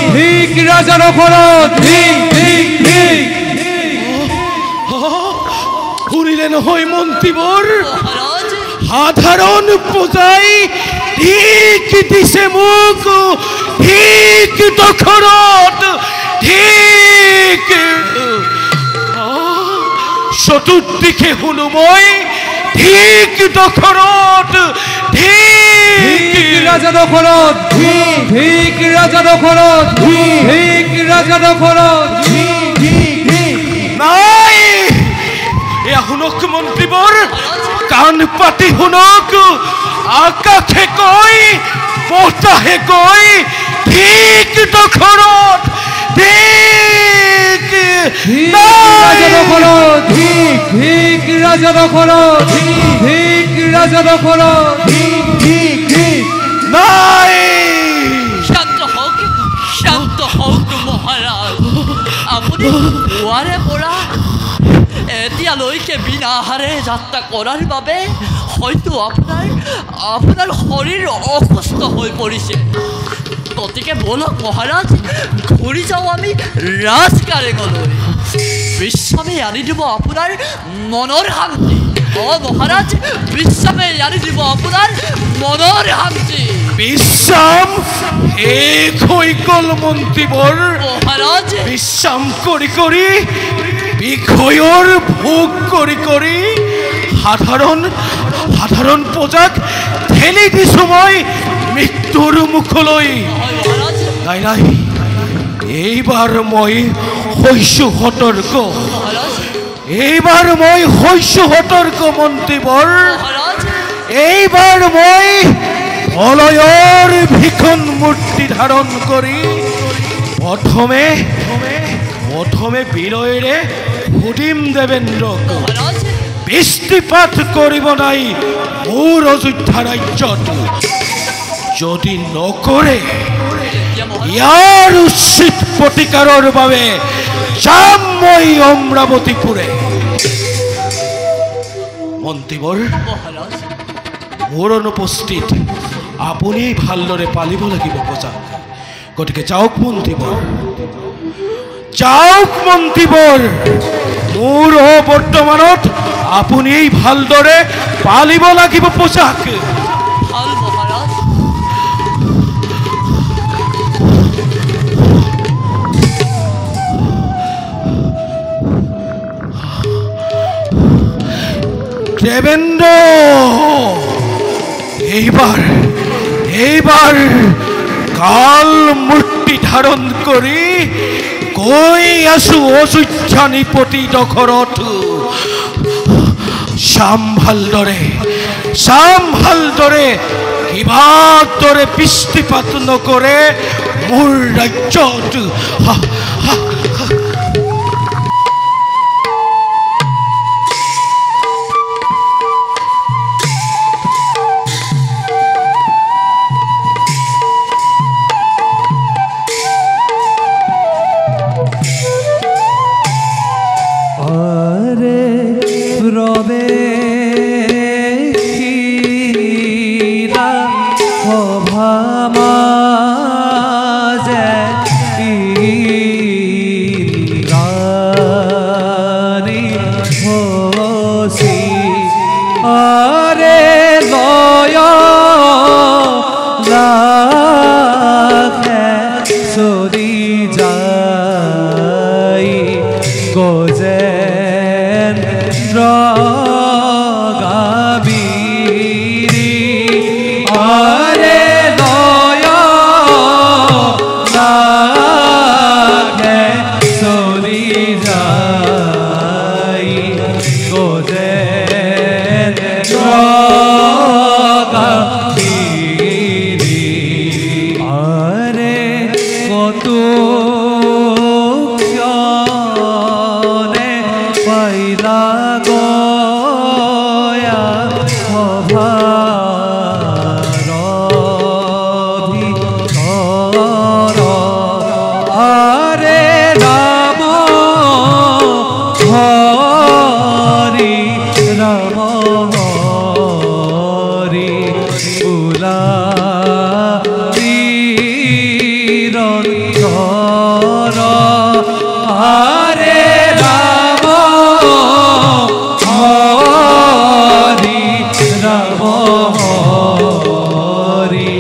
ঠিক ৰাজা দখলত শুনিলে নহয় মন্ত্ৰীবৰ সাধাৰণ পূজাই ঠিক দিছে মোক ঠিক দখলত ঠিক চতুর্দিকে শুনো মই ঠিক দখলত ঠিক রাজা দখলত ঠিক রাজা দখলত ঠিক রাজা দখলত নাই এয়া শুনক মন্ত্ৰীবৰ কাণ পাতি শুনক আকাশে কয় বতাহে কয় ঠিক দখলত ঠিক রাজা দখলত ঠিক রাজা দখলত ঠিক রাজা দখলত নাই শান্ত হওক মহাৰাজ আপুনি পুৱাৰে পৰা এতিয়ালৈকে বিনা আহাৰে যাত্ৰা কৰাৰ বাবে হয়তো আপোনাৰ শৰীৰ অসুস্থ হৈ পৰিছে গতিকে বলক মহাৰাজ ঘূৰি যাওঁ আমি ৰাজকাৰেঙলৈ বিশ্ৰামে আনি দিব আপোনাৰ মনৰ শান্তি মহাৰাজ বিশ্ৰামে আনি দিব আপোনাৰ মনৰ শান্তি বিশ্ৰাম শেষ হৈ গ'ল মন্ত্ৰীবৰ মহাৰাজ বিশ্ৰাম কৰি কৰি বিষয়ৰ ভোগ কৰি কৰি সাধাৰণ প্ৰজাক ঠেলি দিছোঁ মই মৃত্যুৰ মুখলৈ নাই নাই এইবাৰ মই হৈছোঁ সতৰ্ক এইবাৰ মই হৈছোঁ সতৰ্ক মন্ত্ৰীবৰ এইবাৰ মই অলয়ৰ ভীষণ মূৰ্তি ধাৰণ কৰি প্ৰথমে বিনয়েৰে সুধিম দেৱেন্দ্ৰক বৃষ্টিপাত কৰিব নাই মোৰ অযোধ্যা ৰাজ্যত যদি নকৰে ইয়াৰ উচিত প্ৰতিকাৰৰ বাবে যাম মই অমৰাৱতীপুৰে মন্ত্ৰীবৰ মোৰ অনুপস্থিত আপুনি ভালদৰে পালিব লাগিব প্ৰজাক গতিকে যাওক মন্ত্ৰীবৰ মোৰ বৰ্তমানত আপুনি ভালদৰে পালিব লাগিব প্ৰজাক দেৱেন্দ্ৰ এইবাৰ কাল মূৰ্তি ধাৰণ কৰি গৈ আছো অযোধ্যা নিপতি দখৰত চাম ভালদৰে কিবাৰ দৰে বৃষ্টিপাত নকৰে মোৰ ৰাজ্যত কৰ হৰে ৰাম হৰি ৰাম হৰি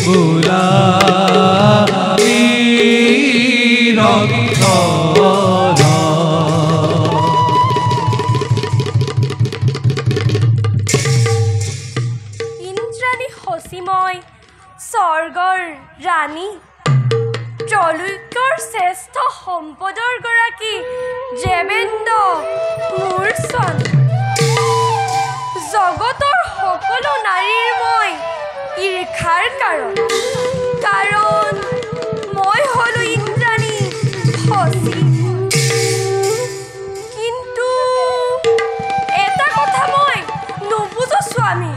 মুৰাৰি ৰক্ষৰ ইন্দ্ৰাণী শচীময় স্বৰ্গৰ ৰাণী ত্ৰৈলোক্যৰ শ্ৰেষ্ঠ সম্পদৰ গৰাকী দেৱেন্দ্ৰ মোৰ স্বামী জগতৰ সকলো নাৰীৰ মই ঈৰ্ষাৰ কাৰণ মই হলো ইন্দ্ৰাণী শচী কিন্তু এটা কথা মই নুবুজো স্বামী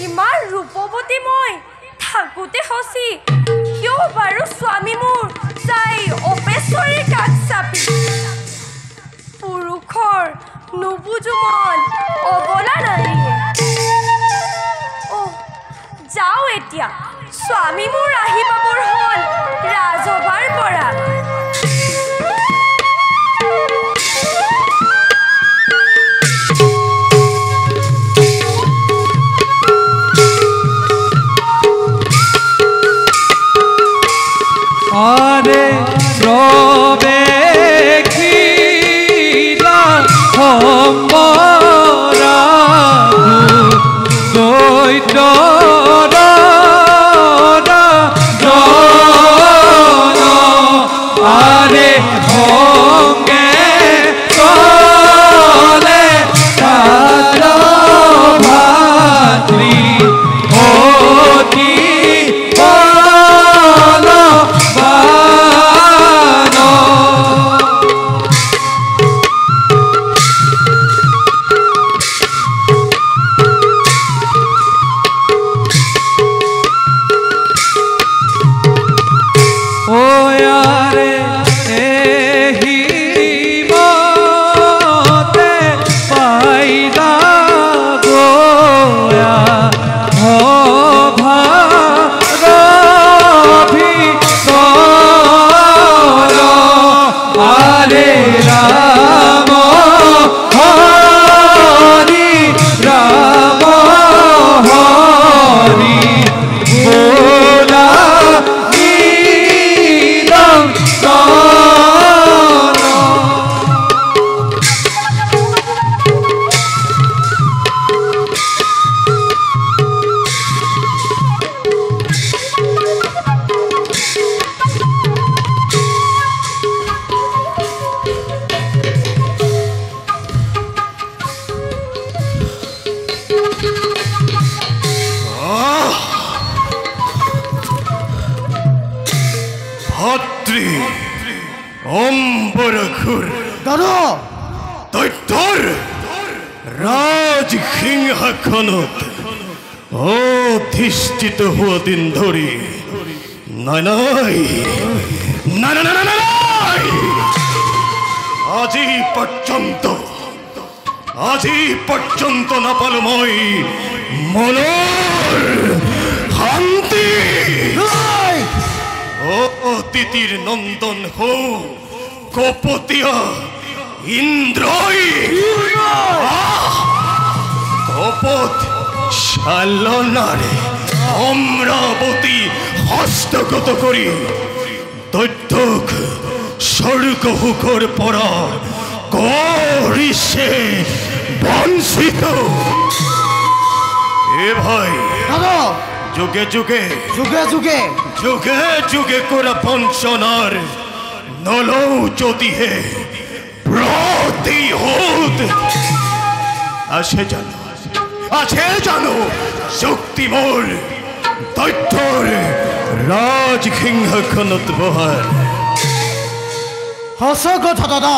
ইমান ৰূপৱতী মই থাকোঁতে শচী কিয় বাৰু স্বামী মোৰ যাই অপেশ্বৰীৰ কাষ চাপি পুৰুষৰ নুবুজো মন অবলা নাৰীয়ে যাওঁ এতিয়া স্বামী মোৰ আহি পাবৰ হ'ল ৰাজসভাৰ পৰা আৰে প্ৰবেশিলা সম্বৰা দৈত্যৰ আৰে ভঙ্গে চলে তাৰ ভাতৃ অতি অম্বৰখুৰ দাদা দৈত্যৰ ৰাজসিংহাসনত অধিষ্ঠিত হোৱা দিন ধৰি নাই আজি পৰ্যন্ত নাপালো মই মনৰ শান্তি অতিথিৰ নন্দন হো কপতীয়া ইন্দ্ৰই কপত চালনাৰে অমৰাৱতী হস্তগত কৰি দৈত্যক স্বৰ্গসুখৰ পৰা কৰিছে বঞ্চিত এ ভাই দাদা যুগে যুগে যুগে যুগে যুগে যুগে কৰা বঞ্চনাৰ নলৌ যদিহে প্ৰতিশোধ আছে জানো শক্তি মোৰ দৈত্যৰ ৰাজসিংহাসনত বহাৰ সঁচা কথা দাদা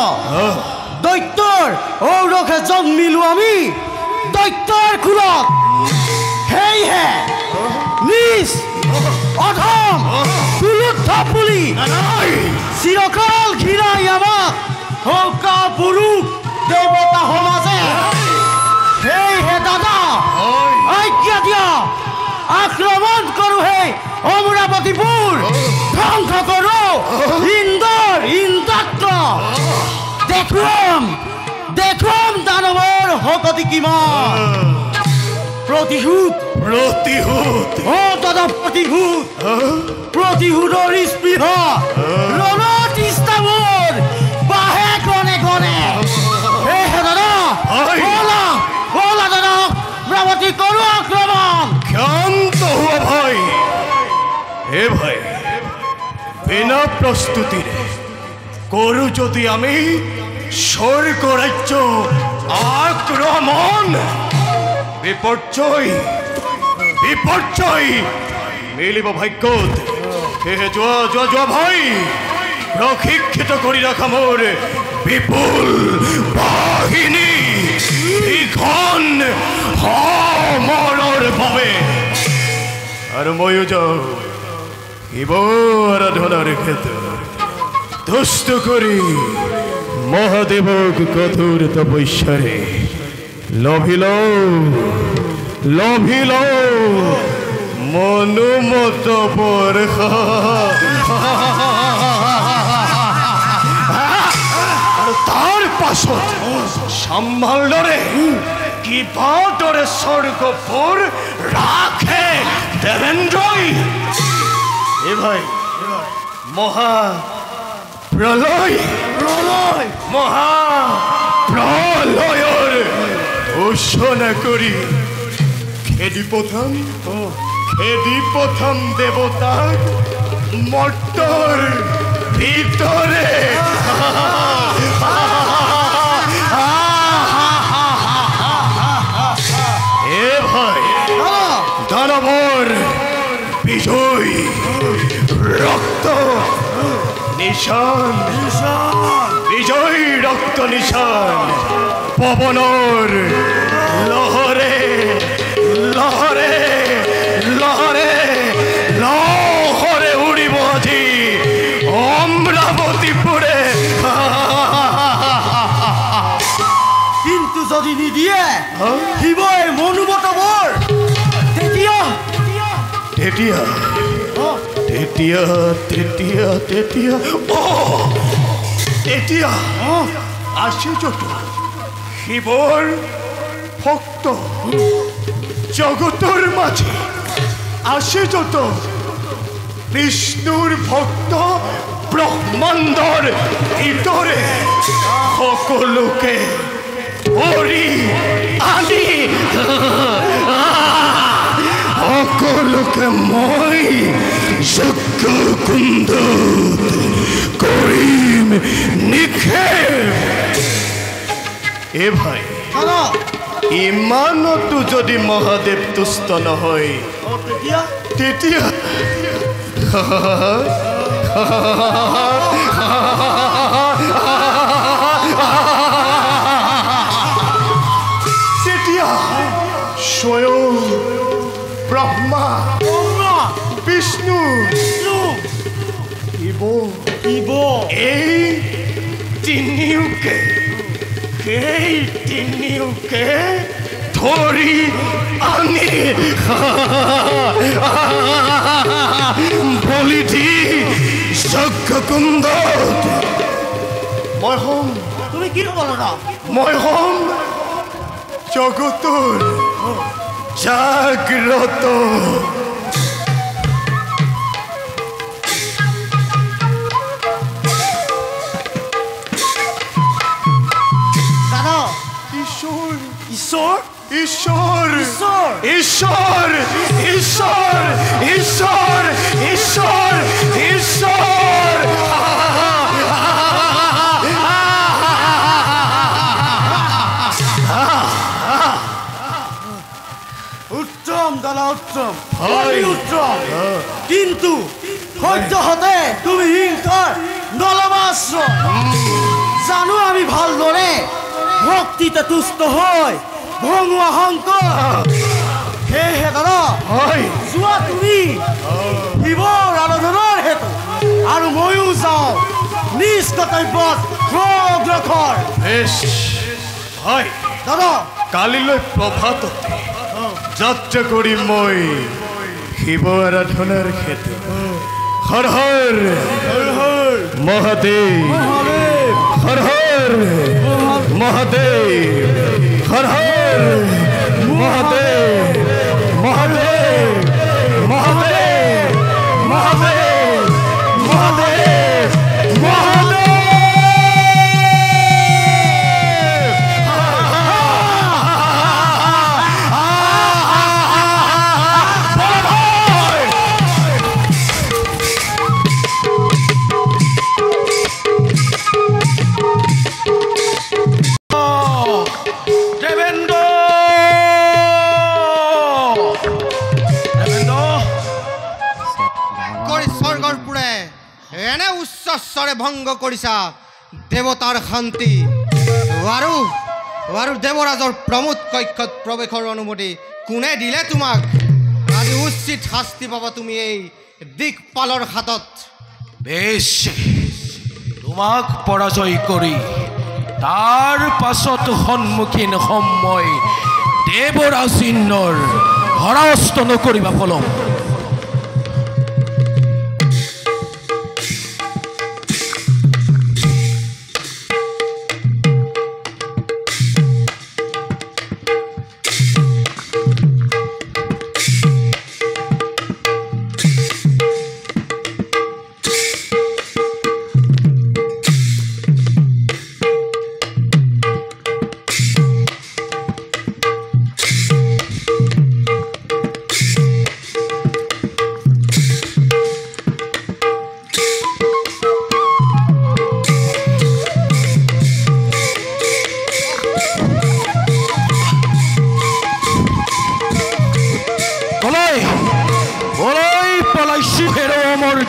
দৈত্যৰ ঔৰসে জন্মিলো আমি দৈত্যৰ কুলত সেয়েহে নিজ অধম পুলুদ্ধ পুলি চিৰকাল ঘিৰাই আমাক হৌকা পুৰুষ দেৱতা সমাজে সেয়েহে দাদা আজ্ঞা দিয়া আক্রমণ করো হে অমরাবতীপুর ধ্বংস করো ইন্দোর ইন্দ্রাত্র দেখুম দানবর হকতি কিমান প্রতিহুত ও দাদা প্ৰতিহুতৰ স্পৃহা ৰণত ইস্তামোৰ বাহে গণে গণে হে দাদা ওলা দাদা অমরাবতী করো আক্রমণ ক্ষান্ত হুয়া ভাই এ ভাই বিনা প্রস্তুতিরে করু যদি আমি স্বর্গ রাজ্য আক্রমণ বিপর্যয় মিলিব ভাগ্যত হে যোৱা ভাই প্ৰশিক্ষিত কৰি ৰাখা মোৰ বিপুল বাহিনী ইখন মৰৰ বাবে আৰু ময়ো যাওঁ শিৱ আৰাধনাৰ ক্ষেত্ৰত দুষ্ট কৰি মহাদেৱক কঠোৰ তপস্যাৰে লভিল মনোমত বৰ্ষা আৰু তাৰ পাছত সম্ভালদৰে কিবা দৰে স্বৰ্গপুৰ ৰাখে দেৱেন্দ্ৰই এ ভাই মহাপ্ৰলয়ৰ ঘোষণা কৰি খেদি পঠাম দেৱতাক মৰ্তৰ ভিতৰে এ ভাই দানৱৰ বিজয় ৰক্ত নিশান পবনৰ লহৰে উড়িব আজি অমৰাবতীপুৰে কিন্তু যদি নিদিয়ে শিৱই মনোমত বৰ তেতিয়া আসে যত শিৱৰ ভক্ত জগতৰ মাঝে আসে যত বিষ্ণুৰ ভক্ত ব্ৰহ্মাণ্ডৰ ভিতৰে সকলোকে হৰি আনি সকলোকে মই যজ্ঞ কুণ্ডত কৰিম নিক্ষেপ এ ভাই ইমানতো যদি মহাদেৱ তুষ্ট নহয় তেতিয়া স্বয়ং ব্ৰহ্মা বিষ্ণু শিৱ এই তিনিওকে ধৰি আনি বলি দি যজ্ঞ কুণ্ডত তুমি কি হ'ব দাদা মই হ'ম জগতৰ জাগ্ৰত ঈশ্বৰ উত্তম দাদা উত্তম কিন্তু সহ্য হতে তুমি হিংসাৰ নলমাশ্ৰ জানো আমি ভালদৰে ভক্তিতে তুষ্ট হয় ভঙুৱা শংকৰ সেয়েহে দাদা যোৱা তুমি শিৱৰ আৰাধনাৰ হেতু আৰু ময়ো যাওঁ নিজ কৰ্তব্যত অগ্ৰসৰ দাদা কালিলৈ প্ৰভাততে যাত্ৰা কৰি মই শিৱ আৰাধনাৰ ক্ষেত্ৰ হৰ হৰ মহাদেৱ হৰ হৰ মহাদেৱ হৰ হৰ মহাদেৱ মহাদেৱ মহাদেৱ মহাদেৱ মহাদেৱ মহাদেৱ এনে উচ্চস্বৰে ভংগ কৰিছা দেৱতাৰ শান্তি আৰু দেৱৰাজৰ প্ৰমোদ কক্ষত প্ৰৱেশৰ অনুমতি কোনে দিলে তোমাক? আজি উচিত শাস্তি পাবা তুমি এই দিকপালৰ হাতত। বেশ, তোমাক পৰাজয় কৰি তাৰ পাছত সন্মুখীন সময় দেৱৰাজ ইন্দ্ৰৰ হৰাস্ত নকৰিবা ফলম।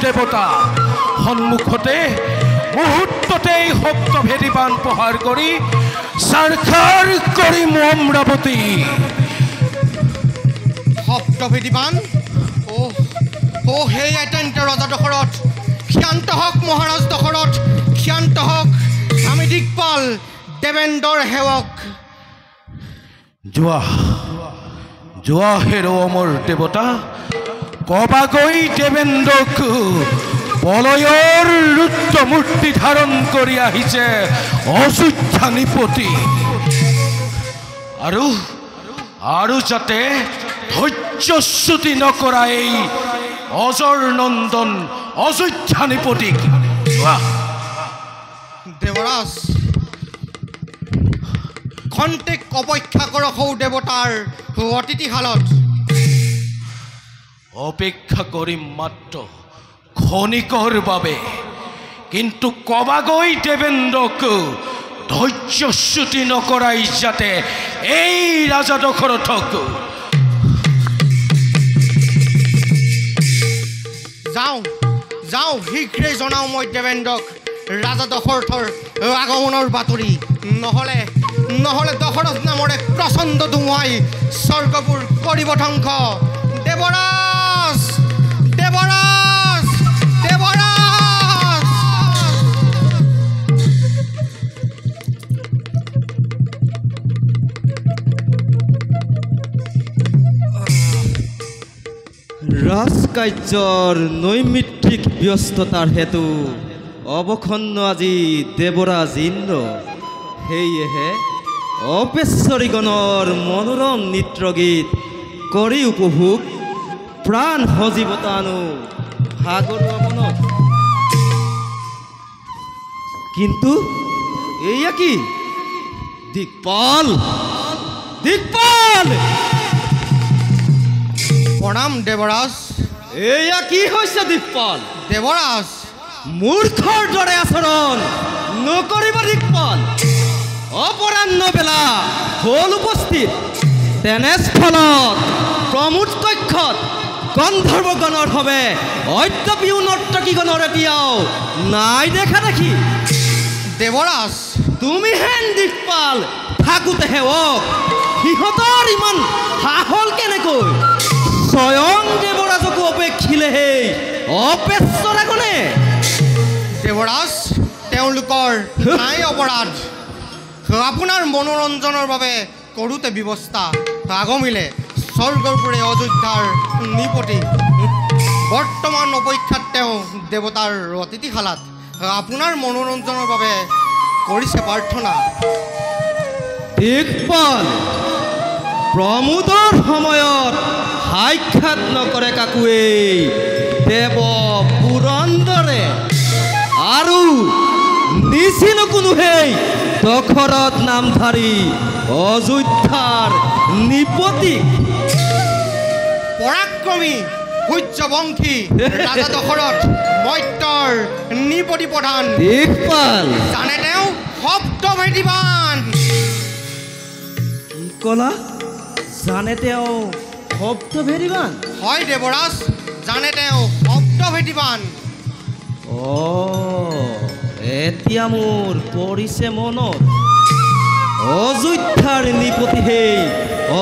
দেৱতা সন্মুখতে মুহূৰ্ততেই শব্দভেদী বাণ প্ৰহাৰ কৰি চাৰখাৰ কৰি অমৰাৱতী। শব্দভেদী বাণ? সেয়াই তেন্তে ৰজা দশৰথ। ক্ষান্ত হওক মহাৰাজ দশৰথ, ক্ষান্ত হওক। আমি দিকপাল দেৱেন্দ্ৰৰ সেৱক। যোৱা হেৰ অমৰ দেৱতা, কবাগৈ দেৱেন্দ্ৰক বলয়ৰ ৰুদ্ৰমূৰ্তি ধাৰণ কৰি আহিছে অযোধ্যা নিপতি। আৰু যাতে ধৈৰ্যচ্যুতি নকৰা এই অজৰ নন্দন অযোধ্যা নিপতিক। দেৱৰাজ, খন্তেক অপেক্ষা কৰক সৌ দেৱতাৰ অতিথিশালত। অপেক্ষা কৰিম মাত্ৰ ক্ষণিকৰ বাবে, কিন্তু কবাগৈ দেৱেন্দ্ৰক ধৈৰ্যচ্যুতি নকৰাই যাতে এই ৰাজা দশৰথক। যাওঁ শীঘ্ৰেই জনাওঁ মই দেৱেন্দ্ৰক ৰাজা দশৰথৰ আগমনৰ বাতৰি। নহ'লে দশৰথ নামৰ এক প্ৰচণ্ড ধুমুহাই স্বৰ্গবোৰ কৰিব ধ্বংস। দেৱৰাজ, দেৱৰাজ, দেৱৰাজ! ৰাজকাৰ্যৰ নৈমিত্ৰিক ব্যস্ততাৰ হেতু অৱসন্ন আজি দেৱৰাজ ইন্দ্ৰ। সেয়েহে অপেশ্বৰীগণৰ মনোৰম নৃত্যগীত কৰি উপভোগ প্ৰাণ সজীৱতানো ভাগৰুৱা মনত। কিন্তু এয়া কি? দিকপাল! প্ৰণাম দেৱৰাজ। এয়া কি হৈছে দিকপাল? দেৱৰাজ, মূৰ্খৰ দৰে আচৰণ নকৰিবা দিকপাল। অপৰাহ্ন বেলা হ'ল উপস্থিত, তেনেস্থলত প্ৰমোদ কক্ষত গন্ধৰ্বগণৰ ভাৱে অদ্যপিও নৰ্তকীগণৰ এতিয়াও নাই দেখা দেখি। দেৱৰাজ, তুমি হেন দিকপাল থাকোতে সেৱক, সিহঁতৰ ইমান সাহল কেনেকৈ? স্বয়ং দেৱৰাজকো অপেক্ষিলেহে অপেশ্বৰাগণে। দেৱৰাজ, তেওঁলোকৰ নাই অপৰাধ। আপোনাৰ মনোৰঞ্জনৰ বাবে কৰোঁতে ব্যৱস্থা আগমিলে স্বৰ্গৰ পৰে অযোধ্যাৰ নিপতি। বৰ্তমান অপেক্ষাত তেওঁ দেৱতাৰ অতিথিশালাত আপোনাৰ মনোৰঞ্জনৰ বাবে কৰিছে প্ৰাৰ্থনা। দিকপাল প্ৰমোদৰ সময়ত সাক্ষাৎ নকৰে কাকোৱেই দেৱ পুৰন্দৰে আৰু নিচিনো কোনোহেই দশৰথ নামধাৰী অযোধ্যাৰ নিপতি পৰাক্ৰমী সূৰ্যবংশী ৰাজা দশৰথ মৰ্ত্যৰ নিপতি প্ৰধান দিকপাল জানে তেওঁ শব্দভেদীবান। কি ক'লা? জানে তেওঁ শব্দভেদীবান? হয় দেৱৰাজ, জানে তেওঁ শব্দভেদীবান। এতিয়া মোৰ পৰিছে মনত অযোধ্যাৰ নিপতি সেই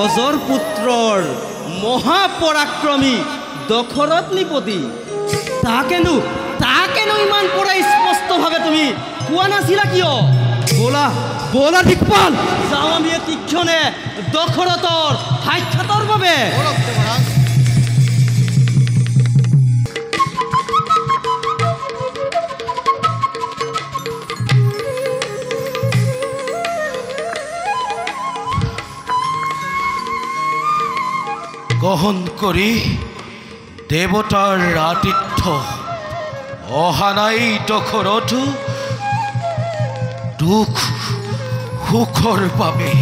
অজৰ পুত্ৰৰ মহাপৰাক্ৰমী দশৰথ নিপতি। তাকেনো ইমান পৰা স্পষ্টভাৱে তুমি কোৱা নাছিলা কিয়? ব'লা ব'লা দিকপাল, যাওঁ আমি তীক্ষণে দশৰথৰ সাক্ষাতৰ বাবে। বলক দেৱৰাজ। গ্ৰহণ কৰি দেৱতাৰ আতিথ্য অহা নাই দশৰথ দুখ সুখৰ বাবে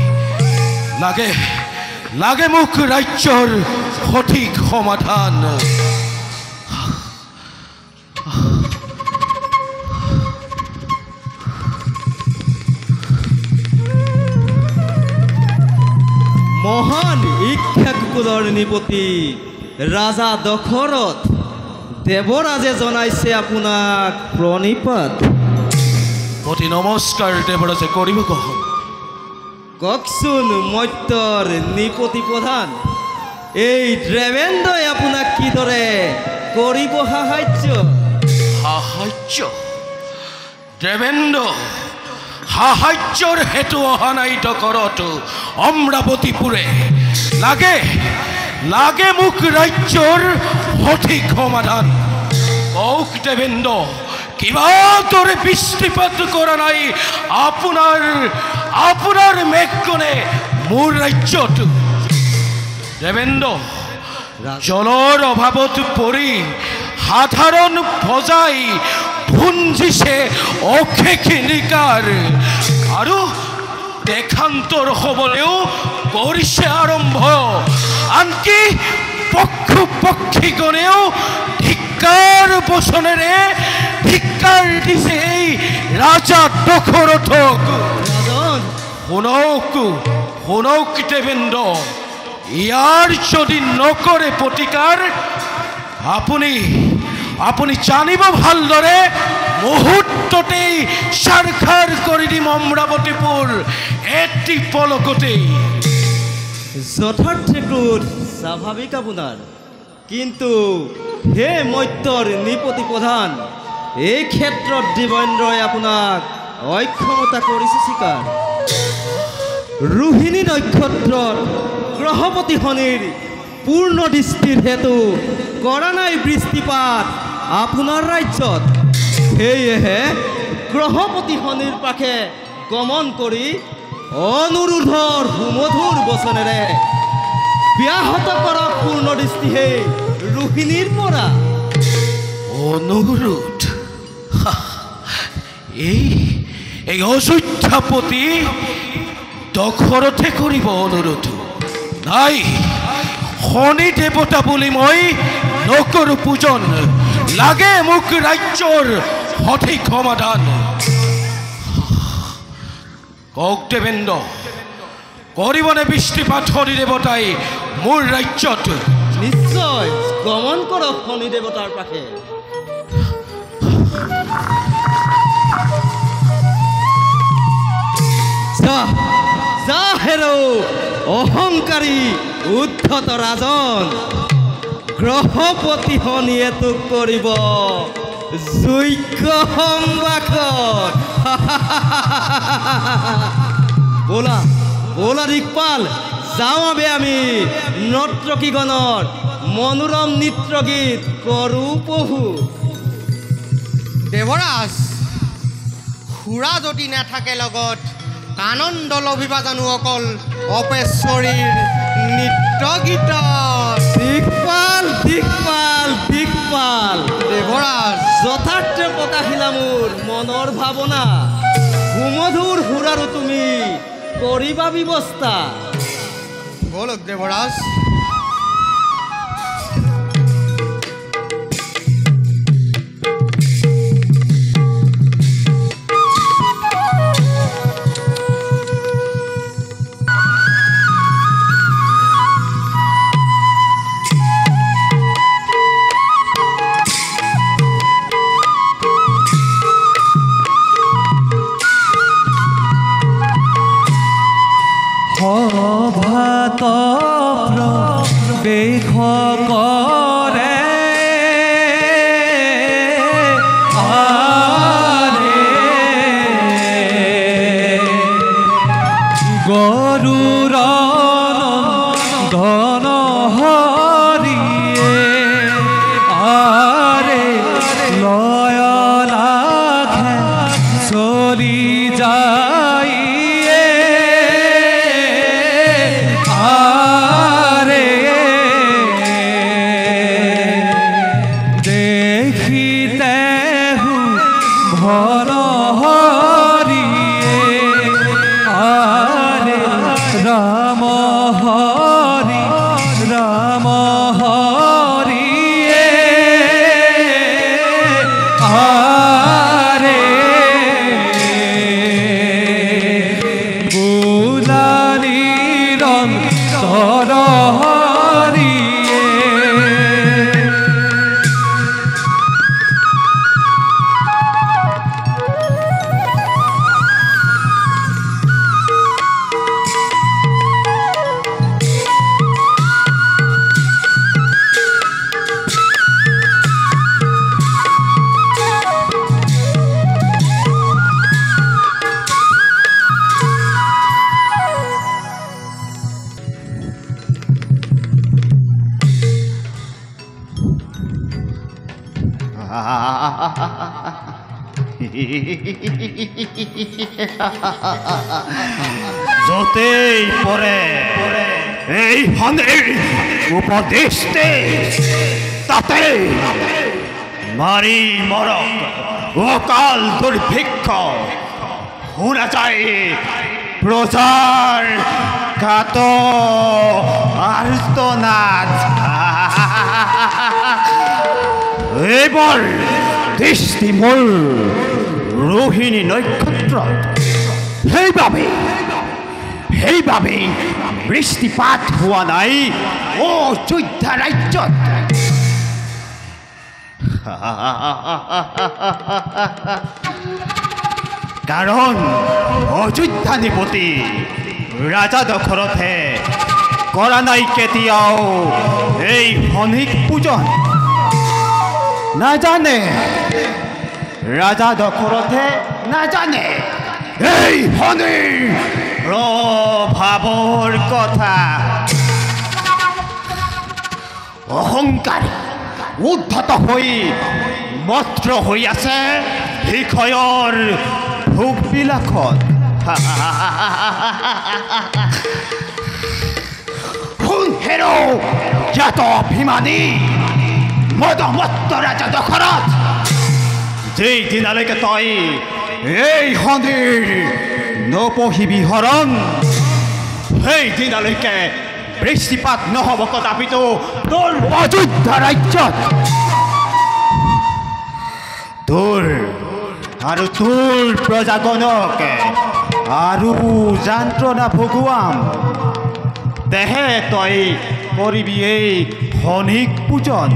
লাগে মোক ৰাজ্যৰ সঠিক সমাধান। মহান ইক্ষ্বাকুকুলৰ নিপতি ৰাজা দশৰথ দেৱৰাজে জনাইছে আপোনাক প্ৰণিপাত। অতি নমস্কাৰ দেৱৰাজে, কৰিব গ্ৰহণ। কওকচোন মৰ্ত্যৰ নিপতি প্ৰধান, এই দেৱেন্দ্ৰই আপোনাক কিদৰে কৰিব সাহায্য? দেৱেন্দ্ৰ সাহায্যৰ হেতু অহা নাই দশৰথ অমৰাৱতীপুৰে। লাগে মোক ৰাজ্যৰ সঠিক সমাধান। কওক দেৱেন্দ্ৰ, কিবা দৰে বৃষ্টিপাত কৰা নাই আপোনাৰ মেঘগণে মোৰ ৰাজ্যত? দেৱেন্দ্ৰ, জলৰ অভাৱত পৰি সাধাৰণ ভজাই ভুঞ্জিছে অশেষিনিকাৰ আৰু দেখান্তৰ হ'বলৈও কৰিছে আৰম্ভ। আনকি পক্ষীগণেও ধিক্কাৰ বচনেৰে ধিক্কাৰ দিছে এই ৰাজা দশৰথক। শুনক দেৱেন্দ্ৰ, ইয়াৰ যদি নকৰে প্ৰতিকাৰ আপুনি জানিব ভালদৰে মুহূৰ্ততেই সাৰখাৰ কৰি দিম অমৰাৱতীপুৰ এটি পলকতেই। যথাৰ্থ ক্ৰোধ স্বাভাৱিক আপোনাৰ, কিন্তু হে মৰ্ত্যৰ নিপতি প্ৰধান, এই ক্ষেত্ৰত দেৱেন্দ্ৰই আপোনাক অক্ষমতা কৰিছে স্বীকাৰ। ৰোহিণী নক্ষত্ৰত গ্ৰহপতি শনিৰ পূৰ্ণ দৃষ্টিৰ হেতু কৰা নাই বৃষ্টিপাত আপোনাৰ ৰাজ্যত। সেয়েহে গ্ৰহপতি শনিৰ পাশে গমন কৰি অনুৰোধৰ সুমধুৰ বচনেৰে ব্যাহত কৰক পূৰ্ণ দৃষ্টি সেই ৰোহিণীৰ পৰা। অনুৰোধ? এই অযোধ্যাপতি দশৰথে কৰিব অনুৰোধ? নাই, শনি দেৱতা বুলি মই নকৰোঁ পূজন। লাগে মোক ৰাজ্যৰ সঠিক সমাধান। কওক দেৱেন্দ্ৰ, কৰিবনে বৃষ্টিপাত শনি দেৱতাই মোৰ ৰাজ্যত? নিশ্চয় গমন কৰক শনি দেৱতাৰ পাশে। যা হেৰো অহংকাৰী উদ্ধত ৰাজন, গ্ৰহপতি শনিয়ে তোক কৰিব যোগ্য সম্ভাষণ। ব'লা দিকপাল, যাওঁ আমি নৰ্তকীগণৰ মনোৰম নৃত্য গীত কৰোঁ প্ৰভু। দেৱৰাজ, সুৰা যদি নাথাকে লগত আনন্দ লভিবা জানো অকল অপেশ্বৰীৰ নৃত্য গীত। দিকপাল দিকপাল দিকপাল দেৱৰাজ, যথাৰ্থে প্ৰকাশিলা মোৰ মনৰ ভাৱনা। সুমধুৰ সুৰাৰো তুমি কৰিবা ব্যৱস্থা। বলক দেৱৰাজ। সভাত প্ৰৱেশ কৰে গৰুৰ নন্দন হৰিয়ে আৰে লয় লাখে চলি যায় যতেই পৰে এই ভনীৰ উপদেশ তাতে মাৰি মৰক অকাল দুৰ্ভিক্ষ শুনা যায় প্ৰজাৰ কাত আৰ্তনাদ। এইবাৰ দৃষ্টি মোৰ ৰোহিণী নক্ষত্ৰ, সেইবাবে বৃষ্টিপাত হোৱা নাই অযোধ্যা ৰাজ্যত। কাৰণ অযোধ্যা নিপতি ৰাজা দশৰথে কৰা নাই কেতিয়াও এই শনিক পূজন। নাজানে ৰাজা দশৰথে, নাজানে এই শনিৰ প্ৰভাৱৰ কথা। অহংকাৰী উদ্ধত হৈ মত্ৰ হৈ আছে বিষয়ৰ ভোগবিলাকত। শুন হেৰো জ্ঞাত অভিমানী মদমত্ত ৰাজা দশৰথ, যেই দিনালৈকে তই এই শনিৰ নপঢ়িবি হৰণ, সেই দিনালৈকে বৃষ্টিপাত নহ'ব কদাপিতো তোৰ অযোধ্যা ৰাজ্যত। তোৰ আৰু তোৰ প্ৰজাগণক আৰু যন্ত্ৰণা ভগোৱাম, তেহে তই কৰিবি এই শনিক পূজন।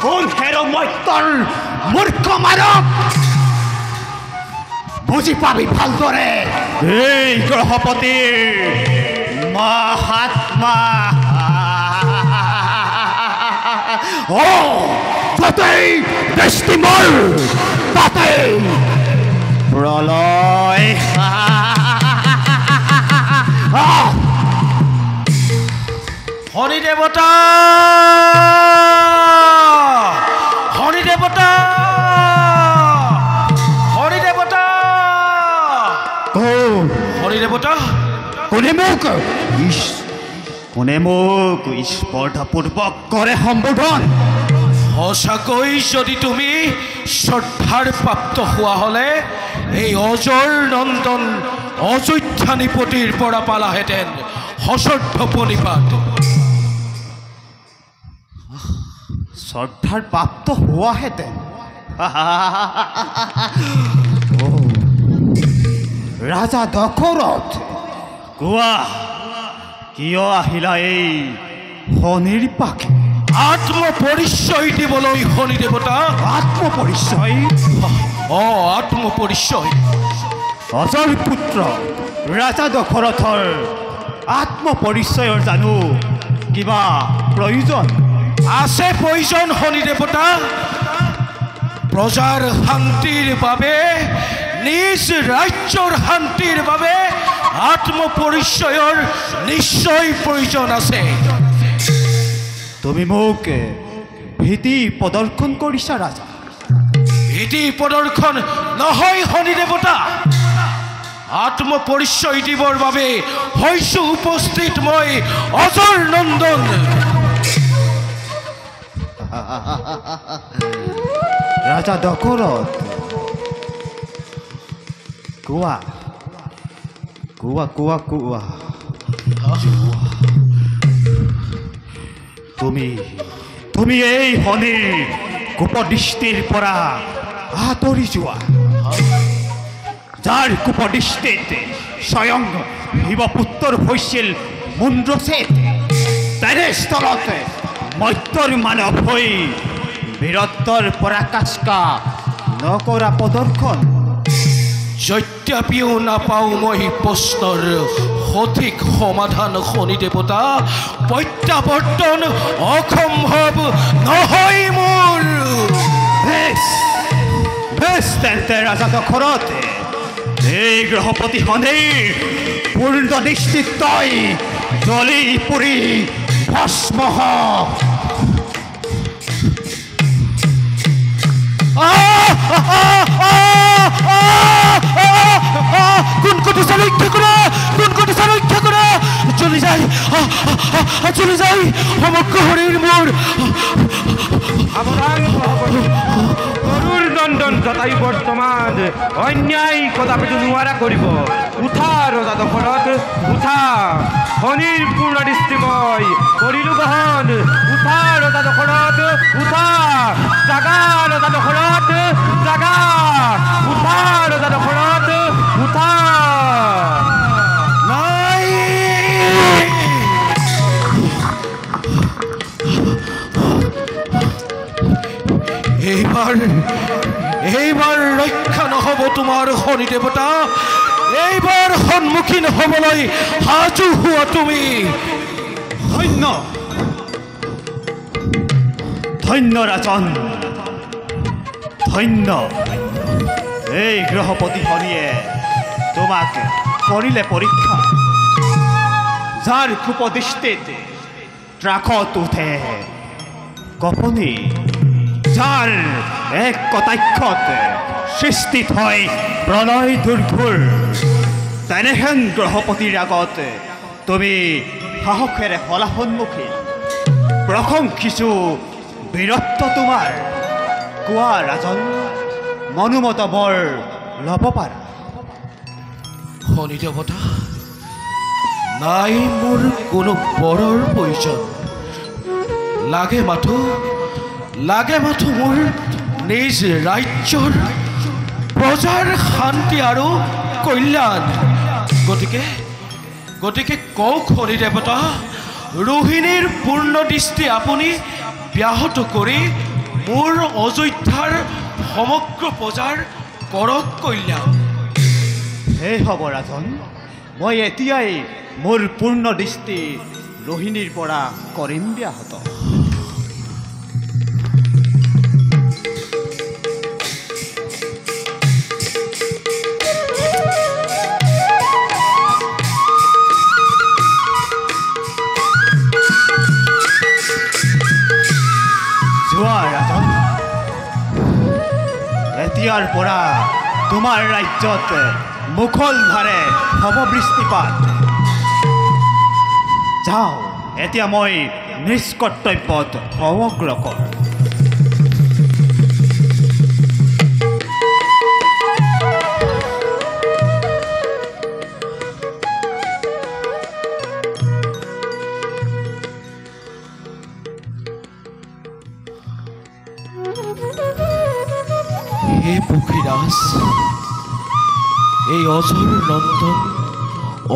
শুন হেৰ মত্যৰ মূৰ্খ মানৱ, বুজি পাবি ভালদৰে এই গ্ৰহপতিৰ মহাত্মা। যতেই দৃষ্টি মোৰ তাতেই প্ৰলয়। শনি দেৱতা শনি দেৱতা শনি দেৱতা শনি দেৱতা কোনে মোক স্পৰ্ধাপূৰ্বক কৰে সম্বোধন? সঁচাকৈ যদি তুমি শ্ৰদ্ধাৰ প্ৰাপ্ত হোৱা হ'লে এই অজৰ নন্দন অযোধ্যা নিপতিৰ পৰা পালাহেঁতেন সশ্ৰদ্ধ প্ৰণিপাত। শ্ৰদ্ধাৰ প্ৰাপ্ত হোৱাহেঁতেন? ৰাজা দশৰথ, কোৱা কিয় আহিলা এই শনিৰ পাখে? আত্মপৰিচয় দিবলৈ শনি দেৱতা। আত্মপৰিচয়? আত্মপৰিচয়। অজৰ পুত্ৰ ৰাজা দশৰথৰ আত্মপৰিচয়ৰ জানো কিবা প্ৰয়োজন? আছে প্ৰয়োজন শনি দেৱতা। প্ৰজাৰ শান্তিৰ বাবে, নিজ ৰাজ্যৰ শান্তিৰ বাবে আত্মপৰিচয়ৰ নিশ্চয় প্ৰয়োজন আছে। তুমি মোক ভীতি প্ৰদৰ্শন কৰিছা ৰাজা? ভীতি প্ৰদৰ্শন নহয় শনি দেৱতা। আত্মপৰিচয় দিবৰ বাবে হৈছো উপস্থিত মই অজৰ নন্দন। ৰাজা দশৰথ, কোৱা কোৱা কোৱা কোৱা তুমি এই শনিৰ কুপদৃষ্টিৰ পৰা আঁতৰি যোৱা। যাৰ কুপদৃষ্টিত স্বয়ং শিৱপুত্ৰৰ হৈছিল মুণ্ডছেদ, তেনেস্থলত মত্যৰ মানৱ হৈ বীৰত্বৰ পৰাকাষ্ঠা নকৰা প্ৰদৰ্শন। যদ্যপিও নাপাওঁ মই প্ৰশ্নৰ সঠিক সমাধান শনি দেৱতা, প্ৰত্যাৱৰ্তন অসম্ভৱ নহয় মোৰ। বেছ তেন্তে ৰাজা দশৰথ, এই গ্ৰহপতি শনিৰ পূৰ্ণ দৃষ্টিত তই জ্বলি পুৰি ভস্ম হ। কোন কথা ৰক্ষা কৰা, কোন কথা ৰক্ষা কৰা। চলি যায় সমগ্ৰ শৰীৰ মোৰ। গৰুৰ নন্দন জটায়ু বৰ্তমান অন্যায় কদাপিতো নোৱাৰা কৰিব। উঠা ৰজা দশৰথ, উঠা। শনিৰ পূৰ্ণ দৃষ্টিময় কৰিলো গ্ৰহণ। উঠা ৰজা দশৰথ, উঠা। জাগা ৰজা দশৰথ, জাগা। উঠা ৰজা দশৰথ, উঠা। নাই, এইবাৰ ৰক্ষা নহ'ব তোমাৰ শনি দেৱতা। এইবাৰ সন্মুখীন হ'বলৈ সাজু হোৱা তুমি। ধন্য ধন্য ৰাজন, ধন্য। এই গ্ৰহপতি শনিয়ে তোমাক কৰিলে পৰীক্ষা। যাৰ কুপদৃষ্টিত ত্ৰাসত উঠে কপনি, যাৰ এক কটাক্ষত সৃষ্টিত হয় প্ৰলয় দুৰ্ঘোৰ, তেনেহেন গ্ৰহপতিৰ আগত তুমি সাহসেৰে হলা সন্মুখী। প্ৰশংসিছো বীৰত্ব তোমাৰ। কোৱা ৰাজন, মনোমত বৰ ল'ব পাৰা? শনি দেৱতা, নাই মোৰ কোনো বৰৰ প্ৰয়োজন। লাগে মাথো মোৰ নিজ ৰাজ্যৰ প্ৰজাৰ শান্তি আৰু কল্যাণ। গতিকে কওক শনি দেৱতা, ৰোহিণীৰ পূৰ্ণ দৃষ্টি আপুনি ব্যাহত কৰি মোৰ অযোধ্যাৰ সমগ্ৰ প্ৰজাৰ কৰক কল্যাণ। হে হ'ব ৰাজন, মই এতিয়াই মোৰ পূৰ্ণ দৃষ্টি ৰোহিণীৰ পৰা কৰিম ব্যাহত। এতিয়াৰ পৰা তোমাৰ ৰাজ্যত মুখলধাৰে হ'ব বৃষ্টিপাত। যাওঁ, এতিয়া মই নিজ কৰ্তব্যত অগ্ৰসৰ। হে পক্ষীৰাজ, এই অজৰ নন্দন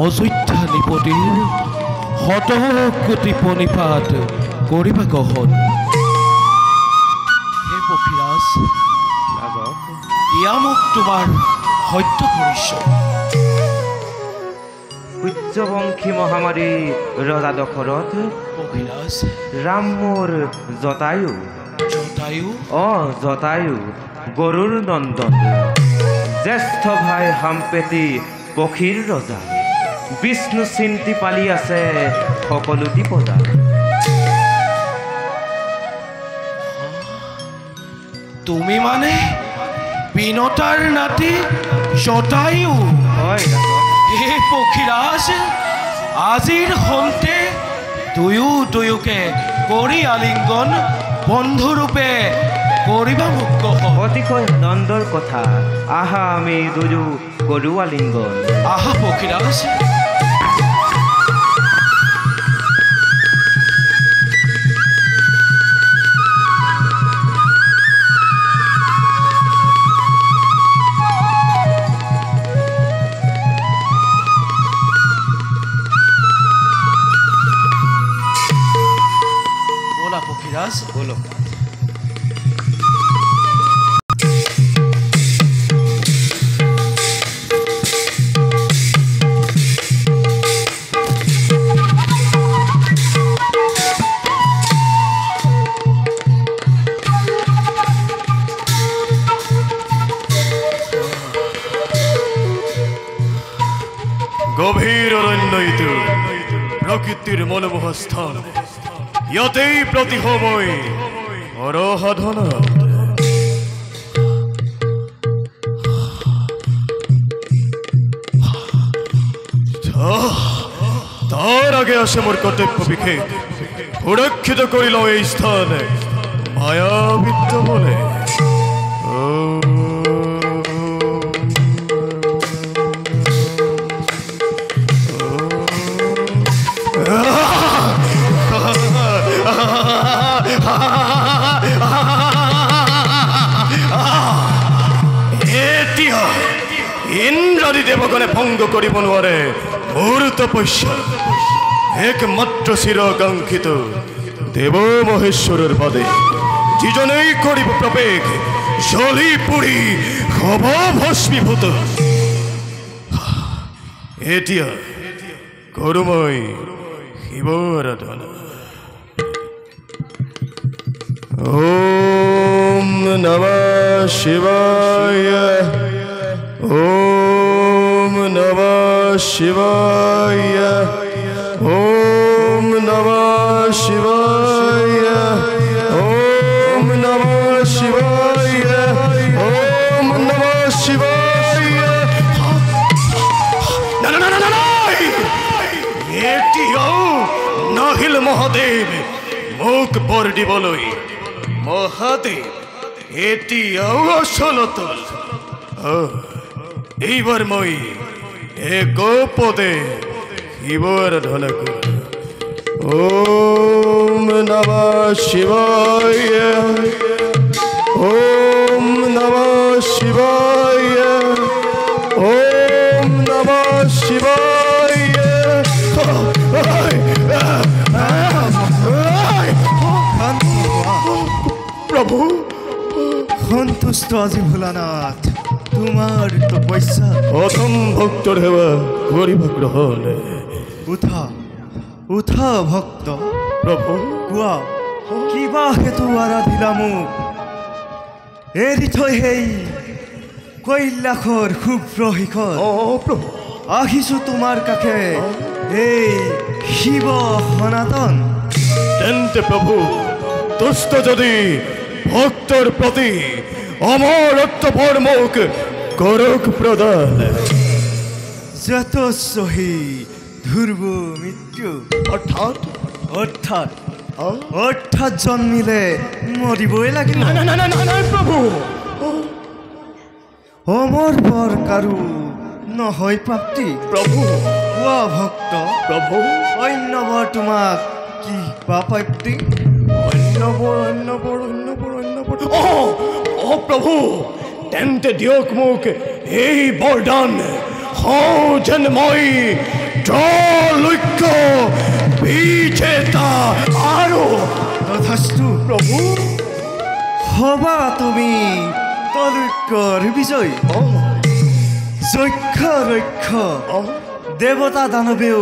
অযোধ্যা নিপতিৰ শতকোটি প্ৰণিপাত কৰিবা গ্ৰহণ। হে পক্ষীৰাজ, ইয়া মোক তোমাৰ সত্য পৰিচয়। সূৰ্যবংশী মহামাৰী ৰজা দশৰথ, পক্ষীৰাজ, ৰাম মোৰ জটায়ু, জটায়ু, জটায়ু গৰুৰ নন্দন, জ্যেষ্ঠ ভাই হামপেটি পক্ষীৰ ৰজা, বিষ্ণু চিন্তি পালি আছে সকলো দিপদা। তুমি মানে বিনতাৰ নাতি জটায়ু? হয় হে পক্ষীৰাজ, আজিৰ সন্তে দুয়োকে কৰি আলিংগন বন্ধুৰূপে কৰিবা মোক গ্ৰহণ। অতিশয় আনন্দৰ কথা, আহা আমি দুয়ো কৰো আলিংগন। আহা পক্ষীৰাজ। বলা পক্ষীৰাজ, বলো। গভীর অরণ্য ইটো প্রকৃতির মনোমোহ স্থান, ইয়াতেই প্রতিহময় অরসাধনা। তার আগে আসে মোর কর্তব্য বিখেদ, সুরক্ষিত করিল এই স্থান মায়াবিদ্য বলে। ইন্দ্ৰাদি দেৱগণে ভংগ কৰিব নোৱাৰে মোৰ তপস্যা। একমাত্ৰ চিৰকাংক্ষিত দেৱ মহেশ্বৰৰ বাদে যিজনেই কৰিব প্ৰৱেশ, জ্বলি পুৰি হব ভস্মীভূত। এতিয়া কৰো মই শিৱ আৰাধনা। ওম নমঃ শিৱায়, ওম নমঃ শিৱায়, ওম নমঃ শিৱায়, ওম নমঃ শিৱায়, ওম নমঃ শিৱায়। না না না না না, এতিয়াও নাহিল মহাদেৱ মোক বৰ দিবলৈ। মহাদেৱ এতিয়াও আচলত। এইবাৰ মই এক পদে শিৱ আৰাধনা কৰোঁ। ওম নমঃ শিৱায়, ওম নমঃ শিৱায়, ওম নমঃ শিৱায়। প্ৰভু সন্তুষ্ট আজি ভোলানাথ, তোমাৰ তপস্যা। অধম ভক্তৰ সেৱা কৰিবা গ্ৰহণ। উঠা উঠা ভক্ত। প্ৰভু কোৱা, কিবা হেতু আৰাধিলা মোক? এৰি থৈ সেই কৈলাসৰ শুভ্ৰ শিখৰ প্ৰভু আহিছো তোমাৰ কাষে, এই শিৱ সনাতন। তেন্তে প্ৰভু তুষ্ট যদি ভক্তৰ প্ৰতি অমরত্ব মোক করক প্রদান। যত সহি ধ্রুব মৃত্যু অর্থাৎ অর্থাৎ অর্থাৎ জন্মিলে মরিবই লাগিব। না না না না না প্রভু, অমৰ বৰ কাৰো নহয় প্ৰাপ্তি। প্ৰভু কোৱা ভক্ত প্ৰভু অন্য বৰ তোমাক কি বা প্ৰাপ্তি? অন্নবৰ ও প্ৰভু, তেন্তে দিয়ক মোক এই বৰদান, হওঁ যেন মই লক্ষ্য বিজেতা আৰু তথাস্তু প্ৰভু। হবা তুমি তলুক্যৰ বিজয়। যক্ষ ৰক্ষ দেৱতা দানৱেও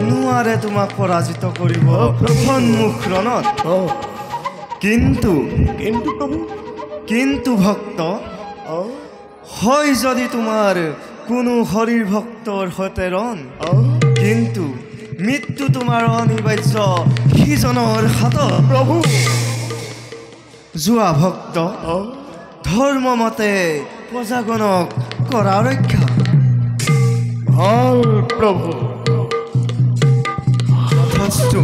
নোৱাৰে তোমাক পৰাজিত কৰিব সন্মুখ ৰণত। কিন্তু কিন্তু প্ৰভু কিন্তু ভক্ত হয় যদি তোমাৰ কোনো হৰিৰ ভক্তৰ সৈতে ৰণ, কিন্তু মৃত্যু তোমাৰ অনিবাৰ্য সিজনৰ হাতত। প্ৰভু যোৱা ভক্ত ধৰ্মমতে প্ৰজাগণক কৰা ৰক্ষা। ভাল প্ৰভু। তথাস্তু।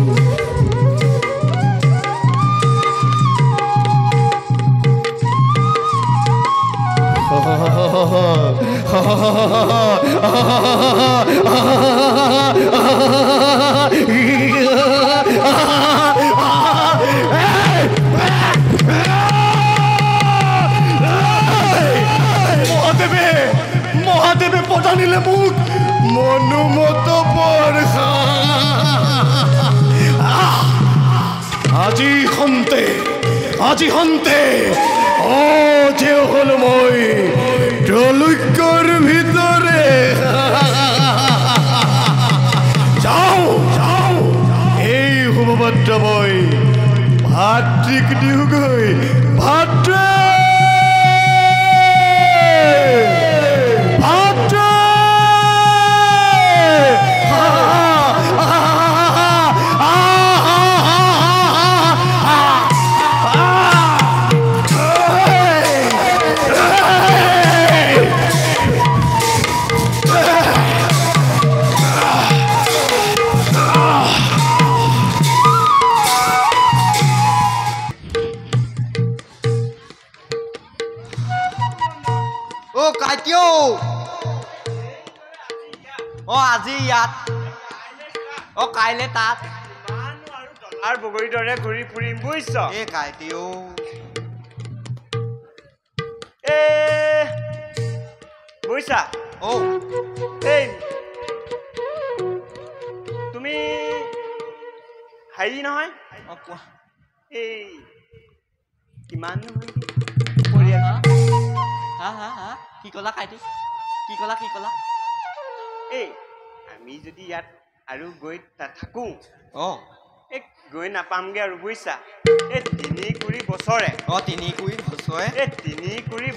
মহাদেৱে পতানিলে মোক মনোমত বৰ্ষা। আজি হন্তে যে হল মই ত্ৰৈলোক্যৰ ভিতৰে। যাওঁ এই শুভভদ্ৰ মই ভাতৃক দিওঁগৈ। ভাতৃ আজি ইয়াত কাইলে তাত আৰু বগৰীৰ দৰে ঘূৰি ফুৰিম বুজিছ। এই কাইটিও বুজিছা? এই তুমি হেৰি নহয়, এই কিমান কি ক'লা কাইটি? কি ক'লা? এই আমি যদি ইয়াত আৰু গৈ থাকোঁ এই গৈ নাপামগে আৰু বুজিছা। এই তিনি কুৰি